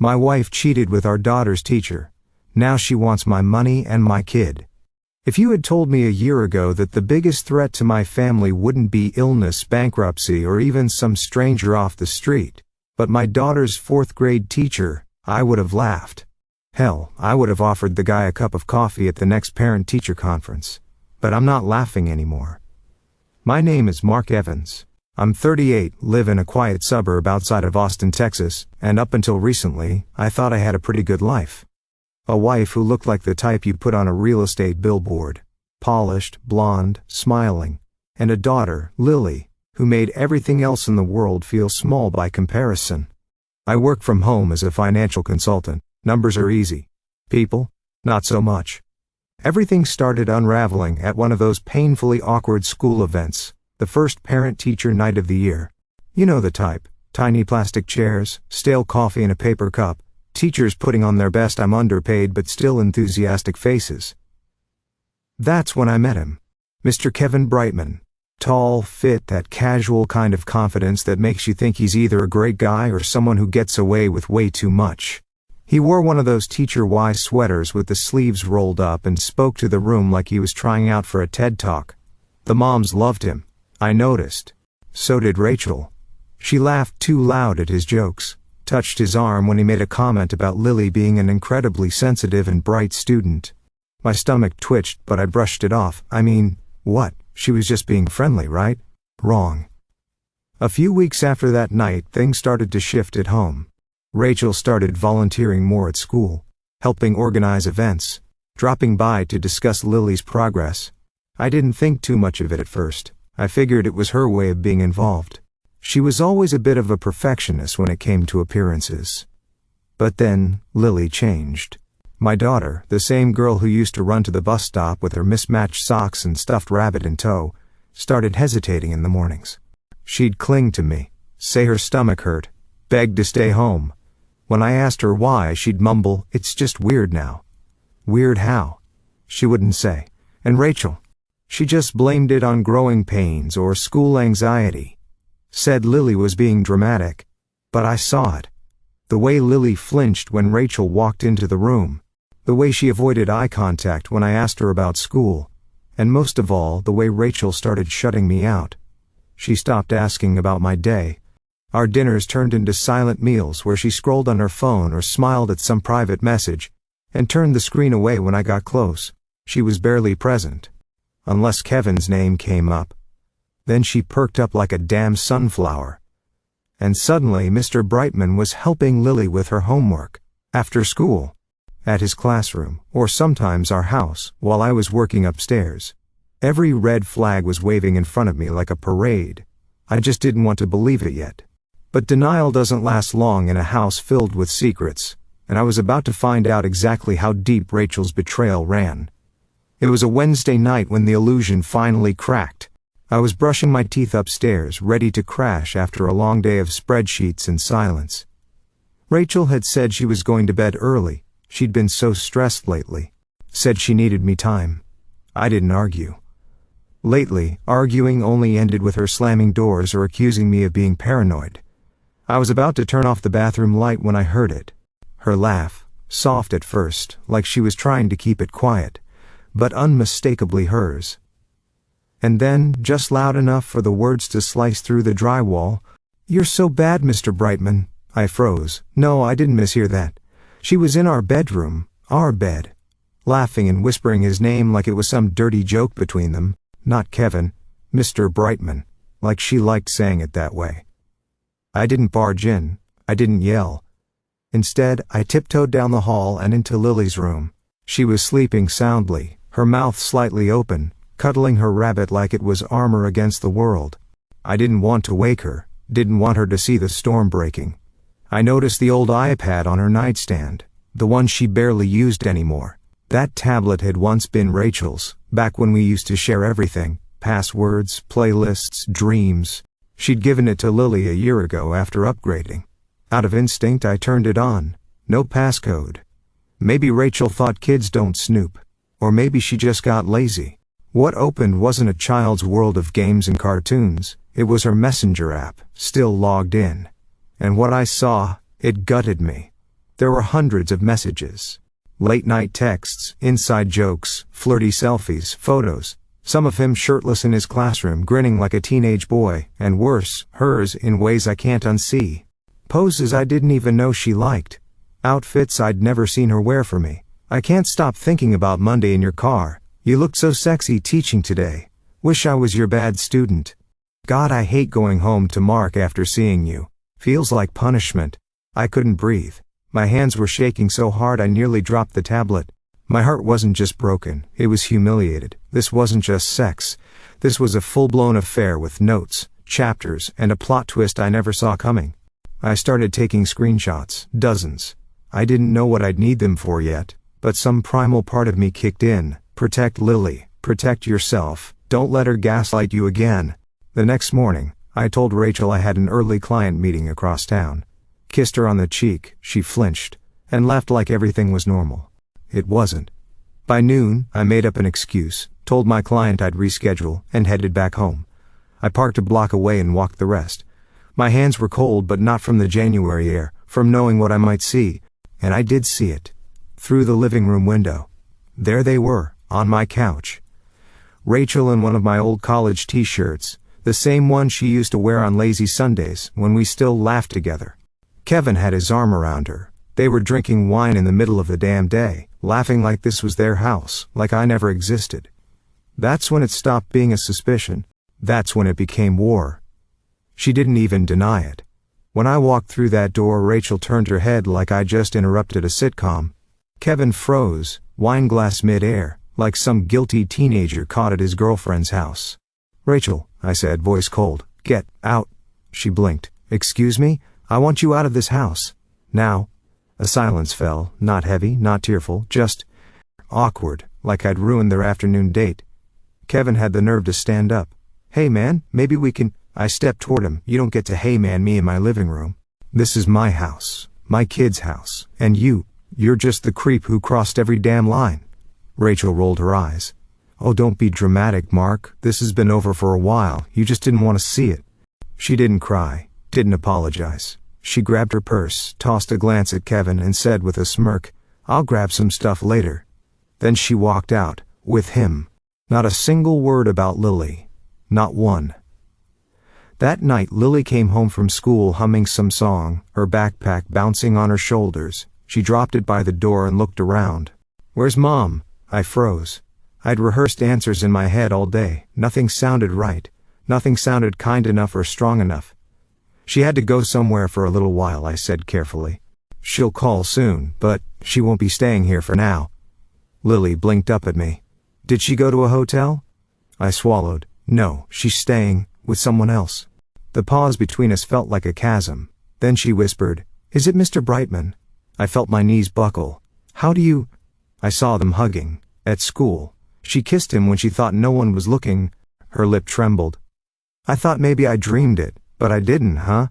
My wife cheated with our daughter's teacher. Now she wants my money and my kid. If you had told me a year ago that the biggest threat to my family wouldn't be illness, bankruptcy, or even some stranger off the street, but my daughter's fourth-grade teacher, I would have laughed. Hell, I would have offered the guy a cup of coffee at the next parent-teacher conference. But I'm not laughing anymore. My name is Mark Evans. I'm 38, live in a quiet suburb outside of Austin, Texas, and up until recently, I thought I had a pretty good life. A wife who looked like the type you put on a real estate billboard. Polished, blonde, smiling. And a daughter, Lili, who made everything else in the world feel small by comparison. I work from home as a financial consultant. Numbers are easy. People? Not so much. Everything started unraveling at one of those painfully awkward school events, the first parent-teacher night of the year. You know the type. Tiny plastic chairs, stale coffee in a paper cup, teachers putting on their best I'm underpaid but still enthusiastic faces. That's when I met him. Mr. Kevin Brightman. Tall, fit, that casual kind of confidence that makes you think he's either a great guy or someone who gets away with way too much. He wore one of those teacher-wise sweaters with the sleeves rolled up and spoke to the room like he was trying out for a TED Talk. The moms loved him. I noticed. So did Rachel. She laughed too loud at his jokes, touched his arm when he made a comment about Lili being an incredibly sensitive and bright student. My stomach twitched, but I brushed it off. I mean, what? She was just being friendly, right? Wrong. A few weeks after that night, things started to shift at home. Rachel started volunteering more at school, helping organize events, dropping by to discuss Lili's progress. I didn't think too much of it at first. I figured it was her way of being involved. She was always a bit of a perfectionist when it came to appearances. But then, Lili changed. My daughter, the same girl who used to run to the bus stop with her mismatched socks and stuffed rabbit in tow, started hesitating in the mornings. She'd cling to me, say her stomach hurt, beg to stay home. When I asked her why, she'd mumble, "It's just weird now." Weird how? She wouldn't say. And Rachel? She just blamed it on growing pains or school anxiety. Said Lili was being dramatic. But I saw it. The way Lili flinched when Rachel walked into the room. The way she avoided eye contact when I asked her about school. And most of all, the way Rachel started shutting me out. She stopped asking about my day. Our dinners turned into silent meals where she scrolled on her phone or smiled at some private message, and turned the screen away when I got close. She was barely present. Unless Kevin's name came up. Then she perked up like a damn sunflower. And suddenly Mr. Brightman was helping Lili with her homework. After school. At his classroom, or sometimes our house, while I was working upstairs. Every red flag was waving in front of me like a parade. I just didn't want to believe it yet. But denial doesn't last long in a house filled with secrets, and I was about to find out exactly how deep Rachel's betrayal ran. It was a Wednesday night when the illusion finally cracked. I was brushing my teeth upstairs, ready to crash after a long day of spreadsheets and silence. Rachel had said she was going to bed early. She'd been so stressed lately. Said she needed me time. I didn't argue. Lately, arguing only ended with her slamming doors or accusing me of being paranoid. I was about to turn off the bathroom light when I heard it. Her laugh, soft at first, like she was trying to keep it quiet, but unmistakably hers. And then, just loud enough for the words to slice through the drywall, "You're so bad, Mr. Brightman." I froze. No, I didn't mishear that. She was in our bedroom, our bed, laughing and whispering his name like it was some dirty joke between them. Not Kevin, Mr. Brightman, like she liked saying it that way. I didn't barge in. I didn't yell. Instead, I tiptoed down the hall and into Lili's room. She was sleeping soundly, her mouth slightly open, cuddling her rabbit like it was armor against the world. I didn't want to wake her, didn't want her to see the storm breaking. I noticed the old iPad on her nightstand, the one she barely used anymore. That tablet had once been Rachel's, back when we used to share everything, passwords, playlists, dreams. She'd given it to Lili a year ago after upgrading. Out of instinct, I turned it on. No passcode. Maybe Rachel thought kids don't snoop. Or maybe she just got lazy. What opened wasn't a child's world of games and cartoons. It was her messenger app, still logged in. And what I saw, it gutted me. There were hundreds of messages. Late-night texts, inside jokes, flirty selfies, photos. Some of him shirtless in his classroom, grinning like a teenage boy, and worse, hers in ways I can't unsee. Poses I didn't even know she liked. Outfits I'd never seen her wear for me. I can't stop thinking about Monday in your car. You looked so sexy teaching today. Wish I was your bad student. God, I hate going home to Mark after seeing you. Feels like punishment. I couldn't breathe. My hands were shaking so hard I nearly dropped the tablet. My heart wasn't just broken, it was humiliated. This wasn't just sex. This was a full-blown affair with notes, chapters, and a plot twist I never saw coming. I started taking screenshots, dozens. I didn't know what I'd need them for yet, but some primal part of me kicked in. Protect Lili, protect yourself, don't let her gaslight you again. The next morning, I told Rachel I had an early client meeting across town. Kissed her on the cheek, she flinched, and laughed like everything was normal. It wasn't. By noon, I made up an excuse, told my client I'd reschedule, and headed back home. I parked a block away and walked the rest. My hands were cold, but not from the January air, from knowing what I might see. And I did see it. Through the living room window. There they were, on my couch. Rachel in one of my old college t-shirts, the same one she used to wear on lazy Sundays, when we still laughed together. Kevin had his arm around her. They were drinking wine in the middle of the damn day, laughing like this was their house, like I never existed. That's when it stopped being a suspicion. That's when it became war. She didn't even deny it. When I walked through that door, Rachel turned her head like I just interrupted a sitcom. Kevin froze, wine glass mid-air, like some guilty teenager caught at his girlfriend's house. "Rachel," I said, voice cold, "get out." She blinked. "Excuse me? I want you out of this house. Now." A silence fell, not heavy, not tearful, just awkward, like I'd ruined their afternoon date. Kevin had the nerve to stand up. "Hey man, maybe we can—" I stepped toward him. "You don't get to hey man me in my living room. This is my house, my kid's house, and you're just the creep who crossed every damn line." Rachel rolled her eyes. "Oh, don't be dramatic, Mark. This has been over for a while. You just didn't want to see it." She didn't cry, didn't apologize. She grabbed her purse, tossed a glance at Kevin, and said with a smirk, "I'll grab some stuff later." Then she walked out, with him. Not a single word about Lili. Not one. That night Lili came home from school humming some song, her backpack bouncing on her shoulders. She dropped it by the door and looked around. "Where's Mom?" I froze. I'd rehearsed answers in my head all day. Nothing sounded right. Nothing sounded kind enough or strong enough. "She had to go somewhere for a little while," I said carefully. "She'll call soon, but she won't be staying here for now." Lili blinked up at me. "Did she go to a hotel?" I swallowed. "No, she's staying with someone else." The pause between us felt like a chasm. Then she whispered, "Is it Mr. Brightman?" I felt my knees buckle. "How do you—" I saw them hugging. At school. She kissed him when she thought no one was looking. Her lip trembled. "I thought maybe I dreamed it, but I didn't, huh?"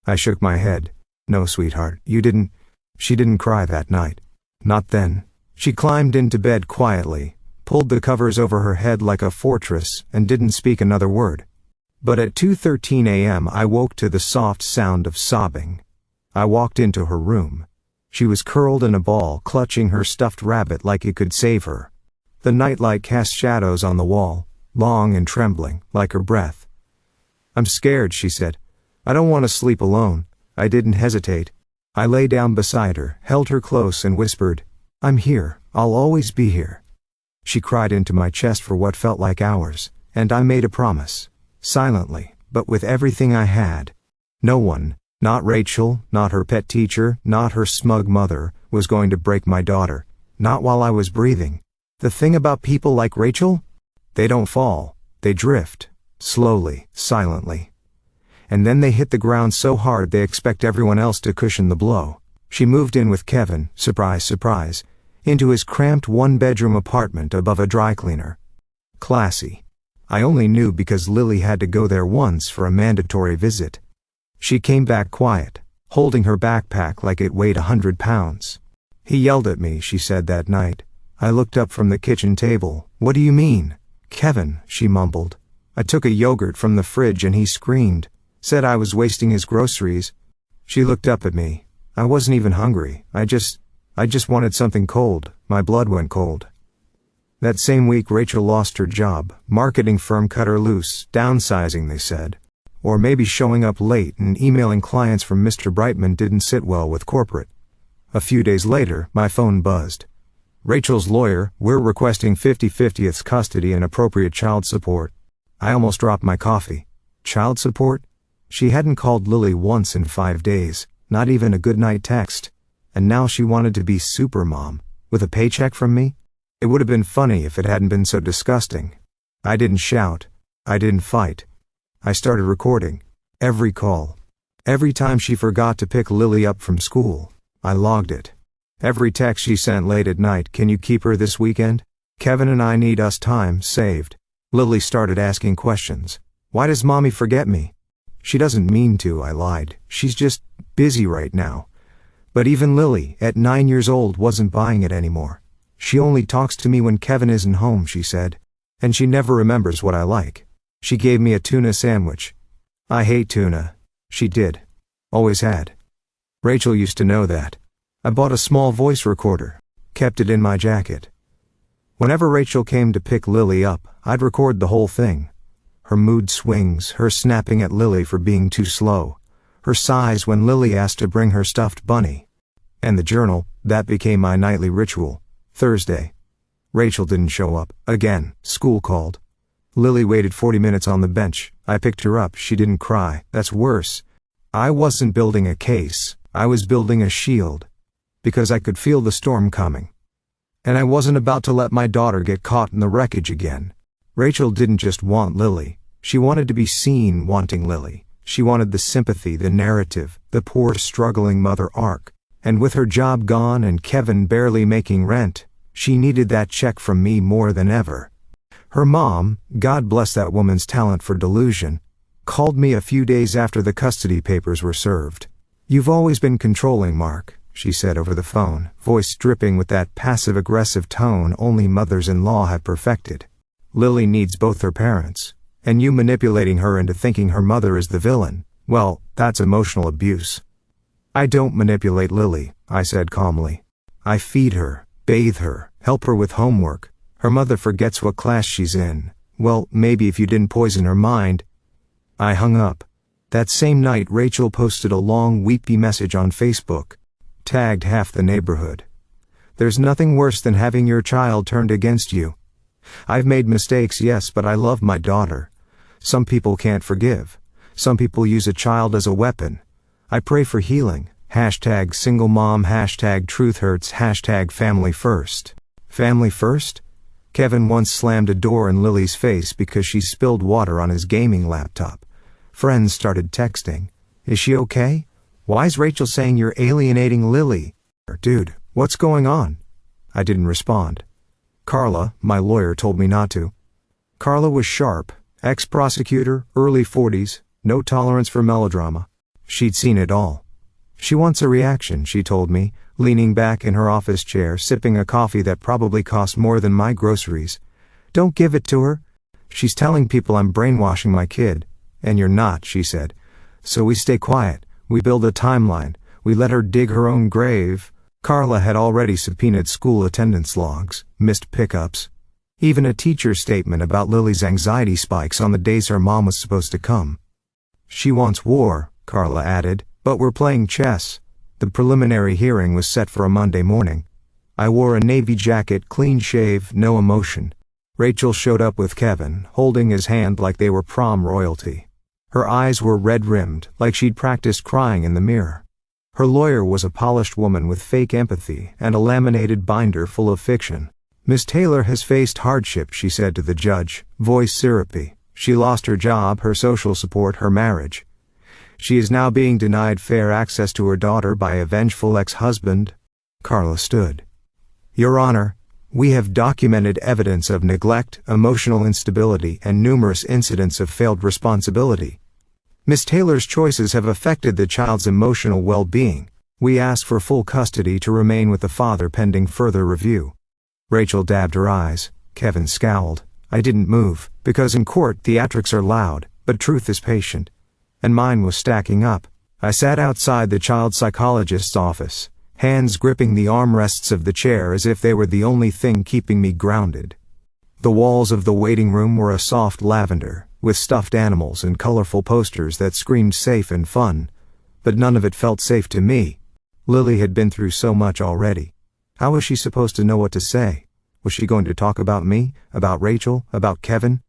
I shook my head. "No, sweetheart, you didn't." She didn't cry that night. Not then. She climbed into bed quietly, pulled the covers over her head like a fortress, and didn't speak another word. But at 2:13 a.m. I woke to the soft sound of sobbing. I walked into her room. She was curled in a ball, clutching her stuffed rabbit like it could save her. The nightlight cast shadows on the wall, long and trembling, like her breath. "I'm scared," she said. "I don't want to sleep alone." I didn't hesitate. I lay down beside her, held her close, and whispered, "I'm here. I'll always be here." She cried into my chest for what felt like hours, and I made a promise. Silently, but with everything I had. No one, not Rachel, not her pet teacher, not her smug mother, was going to break my daughter. Not while I was breathing. The thing about people like Rachel? They don't fall. They drift. Slowly, silently. And then they hit the ground so hard they expect everyone else to cushion the blow. She moved in with Kevin, surprise, surprise, into his cramped one-bedroom apartment above a dry cleaner. Classy. I only knew because Lili had to go there once for a mandatory visit. She came back quiet, holding her backpack like it weighed 100 pounds. "He yelled at me," she said that night. I looked up from the kitchen table. "What do you mean?" "Kevin," she mumbled. "I took a yogurt from the fridge and he screamed. Said I was wasting his groceries." She looked up at me. I wasn't even hungry. I just wanted something cold. My blood went cold. That same week Rachel lost her job. Marketing firm cut her loose. Downsizing, they said. Or maybe showing up late and emailing clients from Mr. Brightman didn't sit well with corporate. A few days later, my phone buzzed. Rachel's lawyer, we're requesting 50/50th custody and appropriate child support. I almost dropped my coffee. Child support? She hadn't called Lili once in 5 days, not even a goodnight text. And now she wanted to be supermom, with a paycheck from me? It would have been funny if it hadn't been so disgusting. I didn't shout. I didn't fight. I started recording. Every call. Every time she forgot to pick Lili up from school, I logged it. Every text she sent late at night, can you keep her this weekend? Kevin and I need us time saved. Lili started asking questions. Why does mommy forget me? She doesn't mean to, I lied. She's just busy right now. But even Lili, at 9 years old, wasn't buying it anymore. She only talks to me when Kevin isn't home, she said. And she never remembers what I like. She gave me a tuna sandwich. I hate tuna. She did. Always had. Rachel used to know that. I bought a small voice recorder. Kept it in my jacket. Whenever Rachel came to pick Lili up, I'd record the whole thing. Her mood swings, her snapping at Lili for being too slow, her sighs when Lili asked to bring her stuffed bunny. And the journal, that became my nightly ritual. Thursday. Rachel didn't show up. Again, school called. Lili waited 40 minutes on the bench. I picked her up. She didn't cry. That's worse. I wasn't building a case. I was building a shield. Because I could feel the storm coming. And I wasn't about to let my daughter get caught in the wreckage again. Rachel didn't just want Lili. She wanted to be seen wanting Lili. She wanted the sympathy, the narrative, the poor struggling mother arc. And with her job gone and Kevin barely making rent, she needed that check from me more than ever. Her mom, God bless that woman's talent for delusion, called me a few days after the custody papers were served. You've always been controlling, Mark, she said over the phone, voice dripping with that passive-aggressive tone only mothers-in-law have perfected. Lili needs both her parents, and you manipulating her into thinking her mother is the villain, well, that's emotional abuse. I don't manipulate Lili, I said calmly. I feed her, bathe her, help her with homework. Her mother forgets what class she's in. Well, maybe if you didn't poison her mind. I hung up. That same night Rachel posted a long weepy message on Facebook. Tagged half the neighborhood. There's nothing worse than having your child turned against you. I've made mistakes, yes, but I love my daughter. Some people can't forgive. Some people use a child as a weapon. I pray for healing. Hashtag single mom, hashtag truth hurts, hashtag family first. Family first? Kevin once slammed a door in Lili's face because she spilled water on his gaming laptop. Friends started texting. Is she okay? Why's Rachel saying you're alienating Lili? Dude, what's going on? I didn't respond. Carla, my lawyer, told me not to. Carla was sharp, ex-prosecutor, early 40s, no tolerance for melodrama. She'd seen it all. She wants a reaction, she told me, leaning back in her office chair, sipping a coffee that probably cost more than my groceries. Don't give it to her. She's telling people I'm brainwashing my kid. And you're not, she said. So we stay quiet. We build a timeline. We let her dig her own grave. Carla had already subpoenaed school attendance logs, missed pickups. Even a teacher's statement about Lili's anxiety spikes on the days her mom was supposed to come. She wants war, Carla added, but we're playing chess. The preliminary hearing was set for a Monday morning. I wore a navy jacket, clean shave, no emotion. Rachel showed up with Kevin, holding his hand like they were prom royalty. Her eyes were red-rimmed, like she'd practiced crying in the mirror. Her lawyer was a polished woman with fake empathy and a laminated binder full of fiction. Miss Taylor has faced hardship, she said to the judge, voice syrupy. She lost her job, her social support, her marriage. She is now being denied fair access to her daughter by a vengeful ex-husband. Carla stood. Your Honor, we have documented evidence of neglect, emotional instability, and numerous incidents of failed responsibility. Miss Taylor's choices have affected the child's emotional well-being. We ask for full custody to remain with the father pending further review. Rachel dabbed her eyes. Kevin scowled. I didn't move, because in court theatrics are loud, but truth is patient. And mine was stacking up. I sat outside the child psychologist's office, hands gripping the armrests of the chair as if they were the only thing keeping me grounded. The walls of the waiting room were a soft lavender, with stuffed animals and colorful posters that screamed safe and fun, but none of it felt safe to me. Lili had been through so much already. How was she supposed to know what to say? Was she going to talk about me, about Rachel, about Kevin?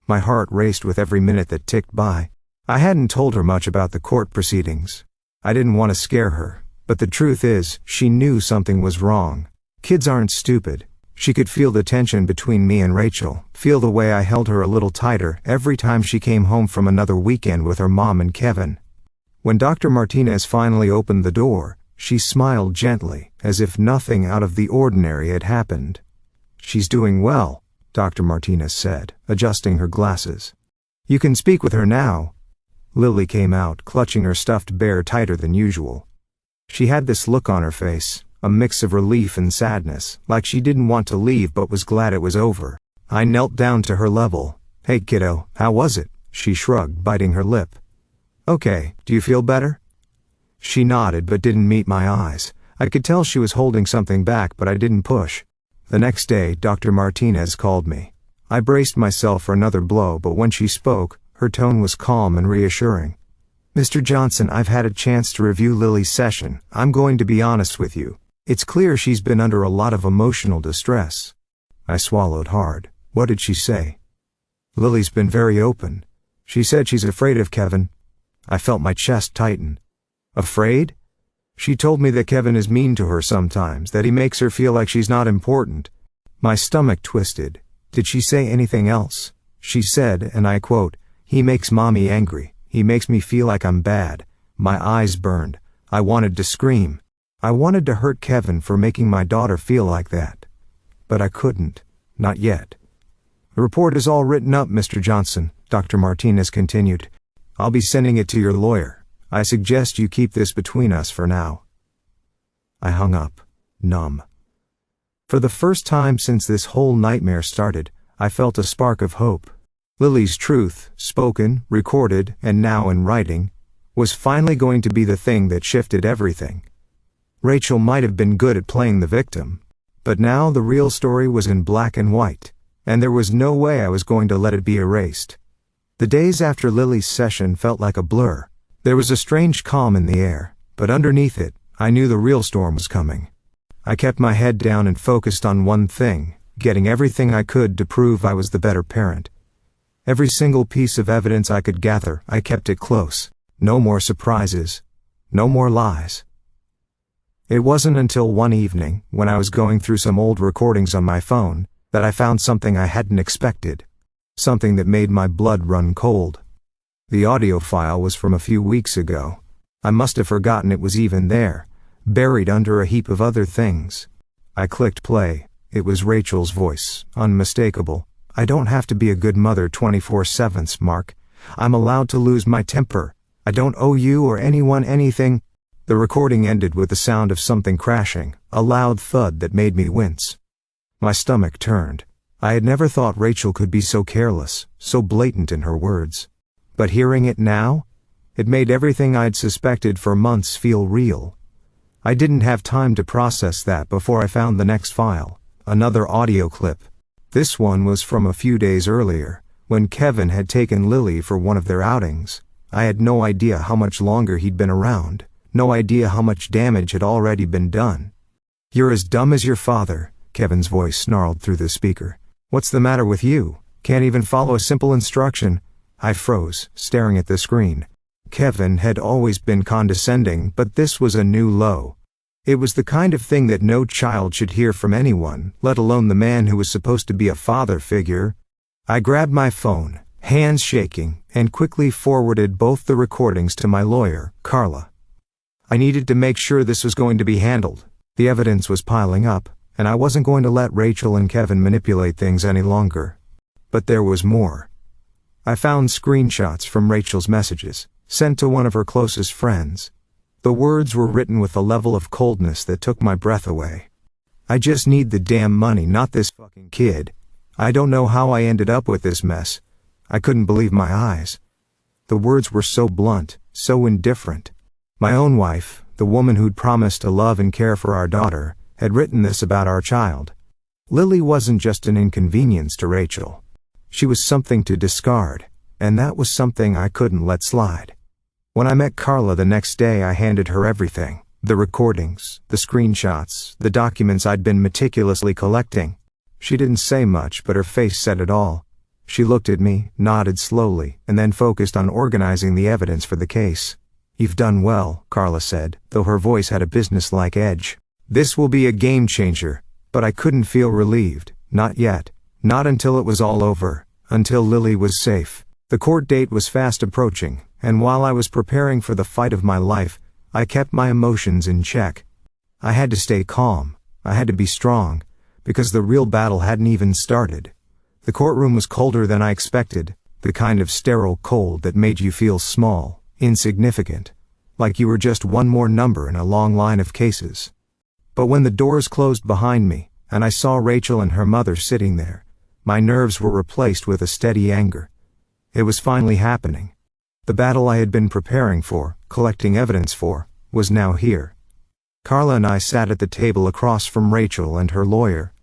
My heart raced with every minute that ticked by. I hadn't told her much about the court proceedings. I didn't want to scare her, but the truth is, she knew something was wrong. Kids aren't stupid. She could feel the tension between me and Rachel, feel the way I held her a little tighter every time she came home from another weekend with her mom and Kevin. When Dr. Martinez finally opened the door, she smiled gently, as if nothing out of the ordinary had happened. "She's doing well," Dr. Martinez said, adjusting her glasses. "You can speak with her now." Lili came out, clutching her stuffed bear tighter than usual. She had this look on her face, a mix of relief and sadness, like she didn't want to leave but was glad it was over. I knelt down to her level. "Hey kiddo, how was it?" She shrugged, biting her lip. "Okay, do you feel better?" She nodded but didn't meet my eyes. I could tell she was holding something back, but I didn't push. The next day, Dr. Martinez called me. I braced myself for another blow, but when she spoke, her tone was calm and reassuring. "Mr. Johnson, I've had a chance to review Lili's session. I'm going to be honest with you. It's clear she's been under a lot of emotional distress." I swallowed hard. What did she say? "Lili's been very open. She said she's afraid of Kevin." I felt my chest tighten. "Afraid?" "She told me that Kevin is mean to her sometimes, that he makes her feel like she's not important." My stomach twisted. Did she say anything else? She said, and I quote, "He makes mommy angry. He makes me feel like I'm bad." My eyes burned. I wanted to scream. I wanted to hurt Kevin for making my daughter feel like that. But I couldn't. Not yet. "The report is all written up, Mr. Johnson," Dr. Martinez continued. "I'll be sending it to your lawyer. I suggest you keep this between us for now." I hung up, numb. For the first time since this whole nightmare started, I felt a spark of hope. Lili's truth, spoken, recorded, and now in writing, was finally going to be the thing that shifted everything. Rachel might have been good at playing the victim, but now the real story was in black and white, and there was no way I was going to let it be erased. The days after Lili's session felt like a blur. There was a strange calm in the air, but underneath it, I knew the real storm was coming. I kept my head down and focused on one thing, getting everything I could to prove I was the better parent. Every single piece of evidence I could gather, I kept it close. No more surprises. No more lies. It wasn't until one evening, when I was going through some old recordings on my phone, that I found something I hadn't expected. Something that made my blood run cold. The audio file was from a few weeks ago. I must have forgotten it was even there, buried under a heap of other things. I clicked play. It was Rachel's voice, unmistakable. "I don't have to be a good mother 24/7, Mark. I'm allowed to lose my temper. I don't owe you or anyone anything." The recording ended with the sound of something crashing, a loud thud that made me wince. My stomach turned. I had never thought Rachel could be so careless, so blatant in her words. But hearing it now, it made everything I'd suspected for months feel real. I didn't have time to process that before I found the next file, another audio clip. This one was from a few days earlier, when Kevin had taken Lili for one of their outings. I had no idea how much longer he'd been around, no idea how much damage had already been done. "You're as dumb as your father," Kevin's voice snarled through the speaker. "What's the matter with you? Can't even follow a simple instruction?" I froze, staring at the screen. Kevin had always been condescending, but this was a new low. It was the kind of thing that no child should hear from anyone, let alone the man who was supposed to be a father figure. I grabbed my phone, hands shaking, and quickly forwarded both the recordings to my lawyer, Carla. I needed to make sure this was going to be handled. The evidence was piling up, and I wasn't going to let Rachel and Kevin manipulate things any longer. But there was more. I found screenshots from Rachel's messages, sent to one of her closest friends. The words were written with a level of coldness that took my breath away. "I just need the damn money, not this fucking kid. I don't know how I ended up with this mess." I couldn't believe my eyes. The words were so blunt, so indifferent, My own wife, the woman who'd promised to love and care for our daughter, had written this about our child. Lili wasn't just an inconvenience to Rachel. She was something to discard, and that was something I couldn't let slide. When I met Carla the next day, I handed her everything. The recordings, the screenshots, the documents I'd been meticulously collecting. She didn't say much, but her face said it all. She looked at me, nodded slowly, and then focused on organizing the evidence for the case. "You've done well," Carla said, though her voice had a business-like edge. "This will be a game changer." But I couldn't feel relieved. Not yet. Not until it was all over. Until Lili was safe. The court date was fast approaching, and while I was preparing for the fight of my life, I kept my emotions in check. I had to stay calm. I had to be strong, because the real battle hadn't even started. The courtroom was colder than I expected, the kind of sterile cold that made you feel small, insignificant, like you were just one more number in a long line of cases. But when the doors closed behind me, and I saw Rachel and her mother sitting there, my nerves were replaced with a steady anger. It was finally happening. The battle I had been preparing for, collecting evidence for, was now here. Carla and I sat at the table across from Rachel and her lawyer.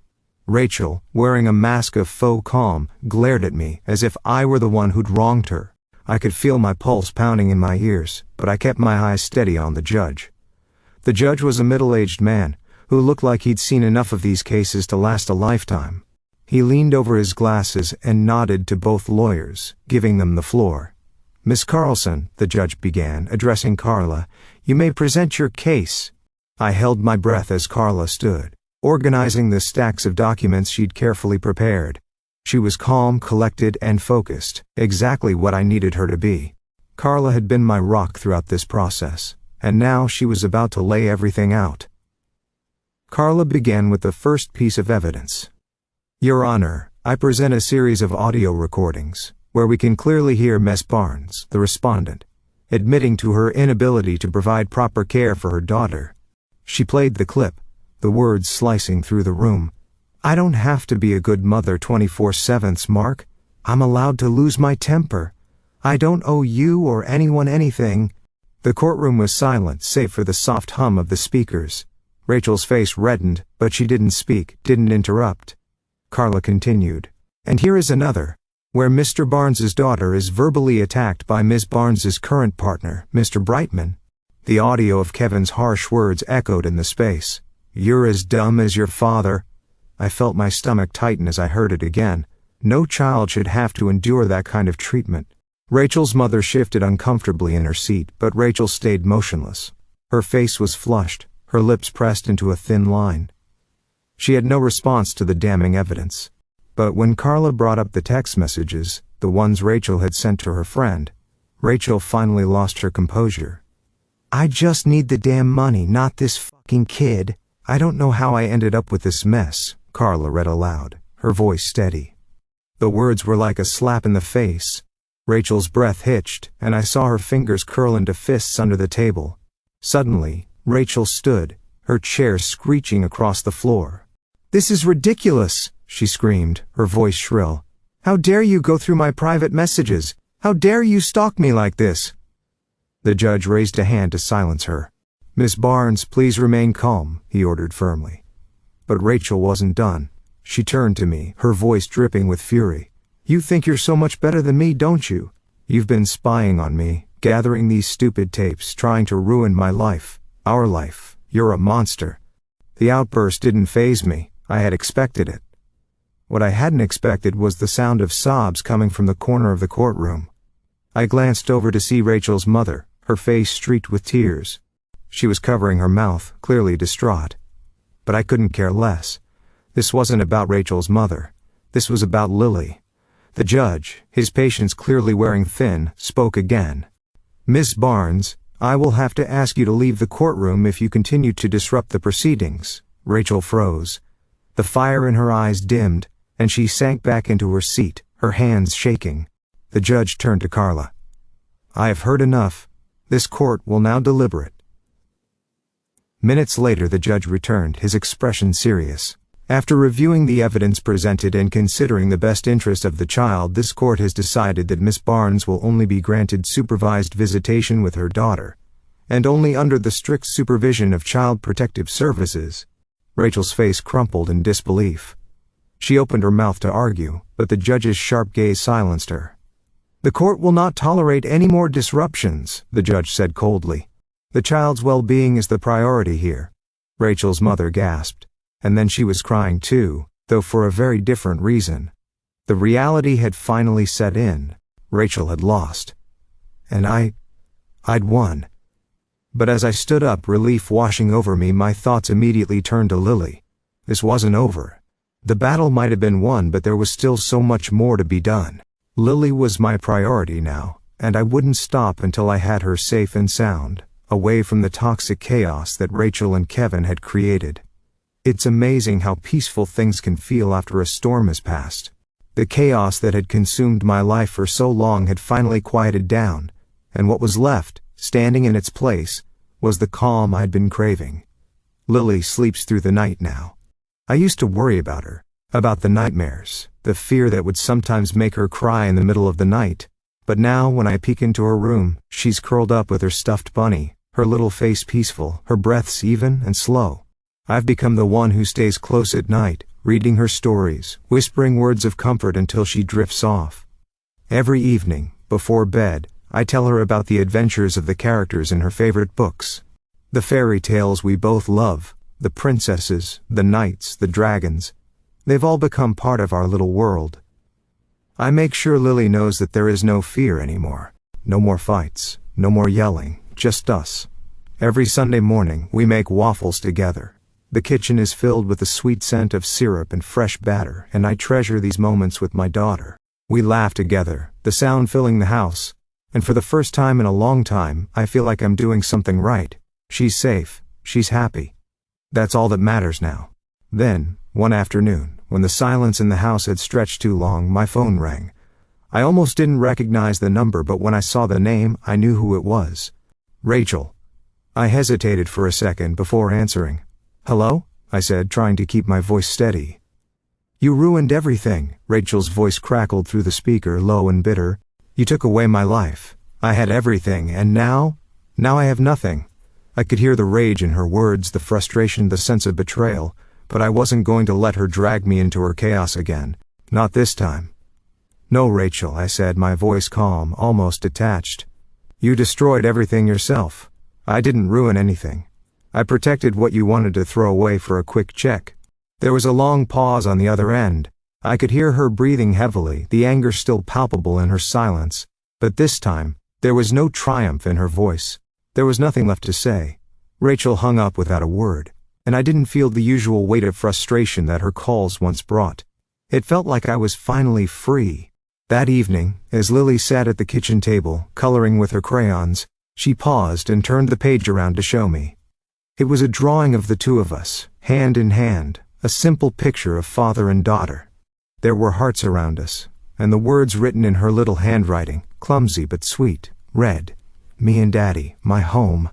Rachel, wearing a mask of faux calm, glared at me as if I were the one who'd wronged her. I could feel my pulse pounding in my ears, but I kept my eyes steady on the judge. The judge was a middle-aged man, who looked like he'd seen enough of these cases to last a lifetime. He leaned over his glasses and nodded to both lawyers, giving them the floor. "Miss Carlson," the judge began, addressing Carla, "you may present your case." I held my breath as Carla stood, organizing the stacks of documents she'd carefully prepared. She was calm, collected, and focused, exactly what I needed her to be. Carla had been my rock throughout this process, and now she was about to lay everything out. Carla began with the first piece of evidence. "Your Honor, I present a series of audio recordings, where we can clearly hear Miss Barnes, the respondent, admitting to her inability to provide proper care for her daughter." She played the clip, the words slicing through the room. "I don't have to be a good mother 24/7, Mark. I'm allowed to lose my temper. I don't owe you or anyone anything." The courtroom was silent save for the soft hum of the speakers. Rachel's face reddened, but she didn't speak, didn't interrupt. Carla continued. "And here is another, where Mr. Barnes's daughter is verbally attacked by Ms. Barnes's current partner, Mr. Brightman." The audio of Kevin's harsh words echoed in the space. "You're as dumb as your father." I felt my stomach tighten as I heard it again. No child should have to endure that kind of treatment. Rachel's mother shifted uncomfortably in her seat, but Rachel stayed motionless. Her face was flushed, her lips pressed into a thin line. She had no response to the damning evidence. But when Carla brought up the text messages, the ones Rachel had sent to her friend, Rachel finally lost her composure. "I just need the damn money, not this fucking kid. I don't know how I ended up with this mess," Carla read aloud, her voice steady. The words were like a slap in the face. Rachel's breath hitched, and I saw her fingers curl into fists under the table. Suddenly, Rachel stood, her chair screeching across the floor. "This is ridiculous," she screamed, her voice shrill. "How dare you go through my private messages? How dare you stalk me like this?" The judge raised a hand to silence her. "Miss Barnes, please remain calm," he ordered firmly. But Rachel wasn't done. She turned to me, her voice dripping with fury. "You think you're so much better than me, don't you? You've been spying on me, gathering these stupid tapes, trying to ruin my life, our life. You're a monster." The outburst didn't faze me. I had expected it. What I hadn't expected was the sound of sobs coming from the corner of the courtroom. I glanced over to see Rachel's mother, her face streaked with tears. She was covering her mouth, clearly distraught. But I couldn't care less. This wasn't about Rachel's mother. This was about Lili. The judge, his patience clearly wearing thin, spoke again. "Miss Barnes, I will have to ask you to leave the courtroom if you continue to disrupt the proceedings." Rachel froze. The fire in her eyes dimmed, and she sank back into her seat, her hands shaking. The judge turned to Carla. "I have heard enough. This court will now deliberate." Minutes later the judge returned, his expression serious. "After reviewing the evidence presented and considering the best interest of the child, this court has decided that Miss Barnes will only be granted supervised visitation with her daughter. and only under the strict supervision of Child Protective Services. Rachel's face crumpled in disbelief. She opened her mouth to argue, but the judge's sharp gaze silenced her. "The court will not tolerate any more disruptions," the judge said coldly. "The child's well-being is the priority here." Rachel's mother gasped, and then she was crying too, though for a very different reason. The reality had finally set in. Rachel had lost. And I'd won. But as I stood up, relief washing over me, my thoughts immediately turned to Lili. This wasn't over. The battle might have been won, but there was still so much more to be done. Lili was my priority now, and I wouldn't stop until I had her safe and sound, away from the toxic chaos that Rachel and Kevin had created. It's amazing how peaceful things can feel after a storm has passed. The chaos that had consumed my life for so long had finally quieted down, and what was left, standing in its place, was the calm I'd been craving. Lili sleeps through the night now. I used to worry about her, about the nightmares, the fear that would sometimes make her cry in the middle of the night. But now when I peek into her room, she's curled up with her stuffed bunny, her little face peaceful, her breaths even and slow. I've become the one who stays close at night, reading her stories, whispering words of comfort until she drifts off. Every evening, before bed, I tell her about the adventures of the characters in her favorite books. The fairy tales we both love, the princesses, the knights, the dragons. They've all become part of our little world. I make sure Lili knows that there is no fear anymore. No more fights, no more yelling, just us. Every Sunday morning, we make waffles together. The kitchen is filled with the sweet scent of syrup and fresh batter, and I treasure these moments with my daughter. We laugh together, the sound filling the house, and for the first time in a long time, I feel like I'm doing something right. She's safe, she's happy. That's all that matters now. Then, one afternoon, when the silence in the house had stretched too long, my phone rang. I almost didn't recognize the number, but when I saw the name, I knew who it was. Rachel. I hesitated for a second before answering. "Hello?" I said, trying to keep my voice steady. "You ruined everything," Rachel's voice crackled through the speaker, low and bitter. "You took away my life. I had everything, and now I have nothing." I could hear the rage in her words, the frustration, the sense of betrayal, but I wasn't going to let her drag me into her chaos again. Not this time. "No, Rachel," I said, my voice calm, almost detached. "You destroyed everything yourself. I didn't ruin anything. I protected what you wanted to throw away for a quick check." There was a long pause on the other end. I could hear her breathing heavily, the anger still palpable in her silence. But this time, there was no triumph in her voice. There was nothing left to say. Rachel hung up without a word, and I didn't feel the usual weight of frustration that her calls once brought. It felt like I was finally free. That evening, as Lili sat at the kitchen table, coloring with her crayons, she paused and turned the page around to show me. It was a drawing of the two of us, hand in hand, a simple picture of father and daughter. There were hearts around us, and the words written in her little handwriting, clumsy but sweet, read, "Me and Daddy, my home."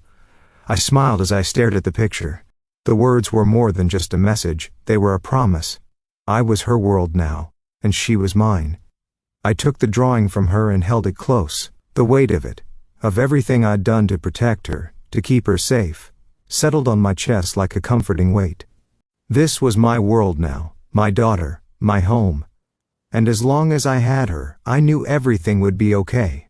I smiled as I stared at the picture. The words were more than just a message, they were a promise. I was her world now, and she was mine. I took the drawing from her and held it close. The weight of it, of everything I'd done to protect her, to keep her safe, settled on my chest like a comforting weight. This was my world now, my daughter, my home. And as long as I had her, I knew everything would be okay.